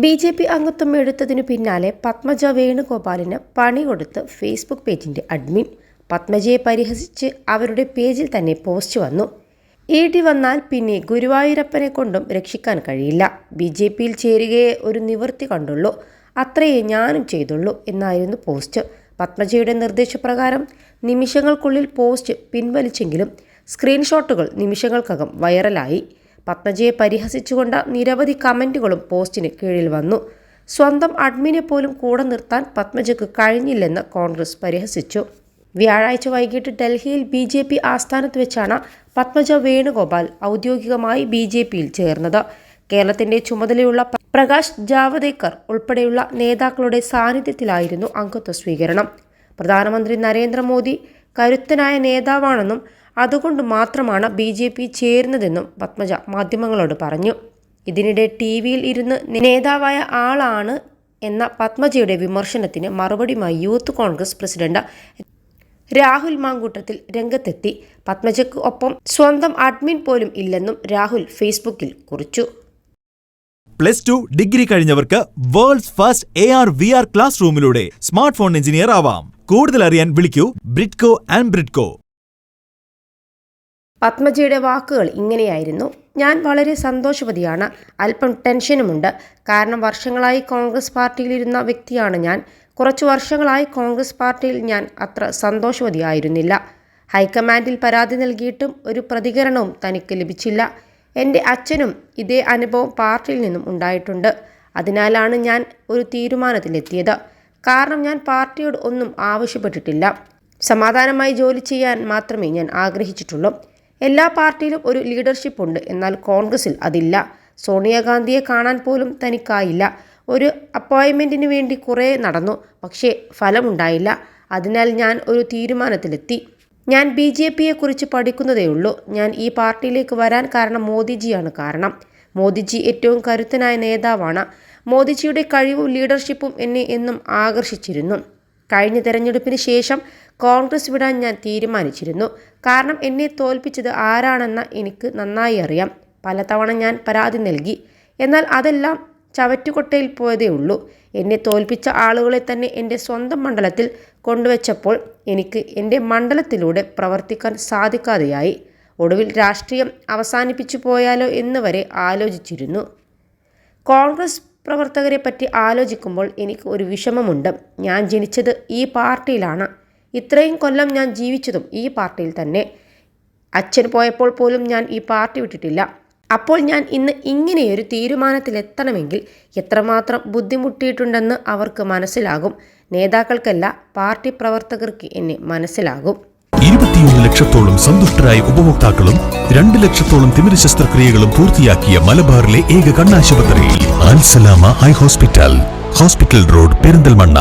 BJP. അംഗത്വം എടുത്തതിനു പിന്നാലെ പത്മജ വേണുഗോപാലിന് പണി കൊടുത്ത് ഫേസ്ബുക്ക് പേജിന്റെ അഡ്മിൻ. പത്മജയെ പരിഹസിച്ച് അവരുടെ പേജിൽ തന്നെ പോസ്റ്റ് വന്നു. ഇ.ഡി. വന്നാൽ പിന്നെ ഗുരുവായൂരപ്പനെ കൊണ്ടും രക്ഷിക്കാൻ കഴിയില്ല. ബി.ജെ.പിയിൽ ചേരുകയെ ഒരു നിവൃത്തി കണ്ടുള്ളൂ, അത്രയേ ഞാനും ചെയ്തുള്ളൂ എന്നായിരുന്നു പോസ്റ്റ്. പത്മജയുടെ നിർദ്ദേശപ്രകാരം നിമിഷങ്ങൾക്കുള്ളിൽ പോസ്റ്റ് പിൻവലിച്ചെങ്കിലും സ്ക്രീൻഷോട്ടുകൾ നിമിഷങ്ങൾക്കകം വൈറലായി. പത്മജയെ പരിഹസിച്ചുകൊണ്ട് നിരവധി കമന്റുകളും പോസ്റ്റിന് കീഴിൽ വന്നു. സ്വന്തം അഡ്മിനെ പോലും കൂടെ നിർത്താൻ പത്മജയ്ക്ക് കഴിഞ്ഞില്ലെന്ന് കോൺഗ്രസ് പരിഹസിച്ചു. വ്യാഴാഴ്ച വൈകിട്ട് ഡൽഹിയിൽ ബി.ജെ.പി. ആസ്ഥാനത്ത് വെച്ചാണ് പത്മജ വേണുഗോപാൽ ഔദ്യോഗികമായി ബി.ജെ.പിയിൽ ചേർന്നത്. കേരളത്തിന്റെ ചുമതലയുള്ള പ്രകാശ് ജാവദേക്കർ ഉൾപ്പെടെയുള്ള നേതാക്കളുടെ സാന്നിധ്യത്തിലായിരുന്നു അംഗത്വ സ്വീകരണം. പ്രധാനമന്ത്രി നരേന്ദ്രമോദി കരുത്തനായ നേതാവാണെന്നും അതുകൊണ്ട് മാത്രമാണ് ബി.ജെ.പി. ചേരുന്നതെന്നും പത്മജ മാധ്യമങ്ങളോട് പറഞ്ഞു. ഇതിനിടെ ടി.വിയിൽ ഇരുന്ന് നേതാവായ ആളാണ് എന്ന പത്മജയുടെ വിമർശനത്തിന് മറുപടിയുമായി യൂത്ത് കോൺഗ്രസ് പ്രസിഡന്റ് രാഹുൽ മാങ്കൂട്ടത്തിൽ രംഗത്തെത്തി. പത്മജയ്ക്ക് ഒപ്പം സ്വന്തം അഡ്മിൻ പോലും ഇല്ലെന്നും രാഹുൽ ഫേസ്ബുക്കിൽ കുറിച്ചു. +2 ഡിഗ്രി കഴിഞ്ഞവർക്ക് വേൾഡ്സ് ഫസ്റ്റ് AR/VR ക്ലാസ് റൂമിലൂടെ സ്മാർട്ട് ഫോൺ എഞ്ചിനീയർ ആവാം. കൂടുതൽ അറിയാൻ വിളിക്കൂ ബ്രിഡ്കോ ആൻഡ് ബ്രിഡ്കോ. പത്മജയുടെ വാക്കുകൾ ഇങ്ങനെയായിരുന്നു: ഞാൻ വളരെ സന്തോഷവതിയാണ്, അല്പം ടെൻഷനുമുണ്ട്. കാരണം വർഷങ്ങളായി കോൺഗ്രസ് പാർട്ടിയിലിരുന്ന വ്യക്തിയാണ് ഞാൻ. കുറച്ചു വർഷങ്ങളായി കോൺഗ്രസ് പാർട്ടിയിൽ ഞാൻ അത്ര സന്തോഷവതിയായിരുന്നില്ല. ഹൈക്കമാൻഡിൽ പരാതി നൽകിയിട്ടും ഒരു പ്രതികരണവും തനിക്ക് ലഭിച്ചില്ല. എൻ്റെ അച്ഛനും ഇതേ അനുഭവം പാർട്ടിയിൽ നിന്നും ഉണ്ടായിട്ടുണ്ട്. അതിനാലാണ് ഞാൻ ഒരു തീരുമാനത്തിലെത്തിയത്. കാരണം ഞാൻ പാർട്ടിയോട് ഒന്നും ആവശ്യപ്പെട്ടിട്ടില്ല. സമാധാനമായി ജോലി ചെയ്യാൻ മാത്രമേ ഞാൻ ആഗ്രഹിച്ചിട്ടുള്ളൂ. എല്ലാ പാർട്ടിയിലും ഒരു ലീഡർഷിപ്പ് ഉണ്ട്, എന്നാൽ കോൺഗ്രസിൽ അതില്ല. സോണിയാഗാന്ധിയെ കാണാൻ പോലും തനിക്കായില്ല. ഒരു അപ്പോയിൻമെൻറ്റിന് വേണ്ടി കുറേ നടന്നു, പക്ഷേ ഫലമുണ്ടായില്ല. അതിനാൽ ഞാൻ ഒരു തീരുമാനത്തിലെത്തി. ഞാൻ ബി.ജെ.പിയെക്കുറിച്ച് പഠിക്കുന്നതേയുള്ളൂ. ഞാൻ ഈ പാർട്ടിയിലേക്ക് വരാൻ കാരണം മോദിജിയാണ് കാരണം. മോദിജി ഏറ്റവും കരുത്തനായ നേതാവാണ്. മോദിജിയുടെ കഴിവും ലീഡർഷിപ്പും എന്നെ എന്നും ആകർഷിച്ചിരുന്നു. കഴിഞ്ഞ തെരഞ്ഞെടുപ്പിന് ശേഷം കോൺഗ്രസ് വിടാൻ ഞാൻ തീരുമാനിച്ചിരുന്നു. കാരണം എന്നെ തോൽപ്പിച്ചത് ആരാണെന്ന് എനിക്ക് നന്നായി അറിയാം. പലതവണ ഞാൻ പരാതി നൽകി, എന്നാൽ അതെല്ലാം ചവറ്റുകൊട്ടയിൽ പോയതേ ഉള്ളൂ. എന്നെ തോൽപ്പിച്ച ആളുകളെ തന്നെ എൻ്റെ സ്വന്തം മണ്ഡലത്തിൽ കൊണ്ടുവച്ചപ്പോൾ എനിക്ക് എൻ്റെ മണ്ഡലത്തിലൂടെ പ്രവർത്തിക്കാൻ സാധിക്കാതെയായി. ഒടുവിൽ രാഷ്ട്രീയം അവസാനിപ്പിച്ചു പോയാലോ എന്ന് വരെ ആലോചിച്ചിരുന്നു. കോൺഗ്രസ് പ്രവർത്തകരെ പറ്റി ആലോചിക്കുമ്പോൾ എനിക്ക് ഒരു വിഷമമുണ്ട്. ഞാൻ ജനിച്ചത് ഈ പാർട്ടിയിലാണ്. ഇത്രയും കൊല്ലം ഞാൻ ജീവിച്ചതും ഈ പാർട്ടിയിൽ തന്നെ. അച്ഛൻ പോയപ്പോൾ പോലും ഞാൻ ഈ പാർട്ടി വിട്ടിട്ടില്ല. അപ്പോൾ ഞാൻ ഇന്ന് ഇങ്ങനെയൊരു തീരുമാനത്തിലെത്തണമെങ്കിൽ എത്രമാത്രം ബുദ്ധിമുട്ടിയിട്ടുണ്ടെന്ന് അവർക്ക് മനസ്സിലാകും. നേതാക്കൾക്കല്ല, പാർട്ടി പ്രവർത്തകർക്ക് എന്നെ മനസ്സിലാകും. 21 ലക്ഷത്തോളം സന്തുഷ്ടരായ ഉപഭോക്താക്കളും 2 ലക്ഷത്തോളം തിമിര ശസ്ത്രക്രിയകളും പൂർത്തിയാക്കിയ മലബാറിലെ ഏക കണ്ണാശുപത്രി അൽ സലാമ ഹൈ ഹോസ്പിറ്റൽ റോഡ്, പെരിന്തൽമണ്ണ.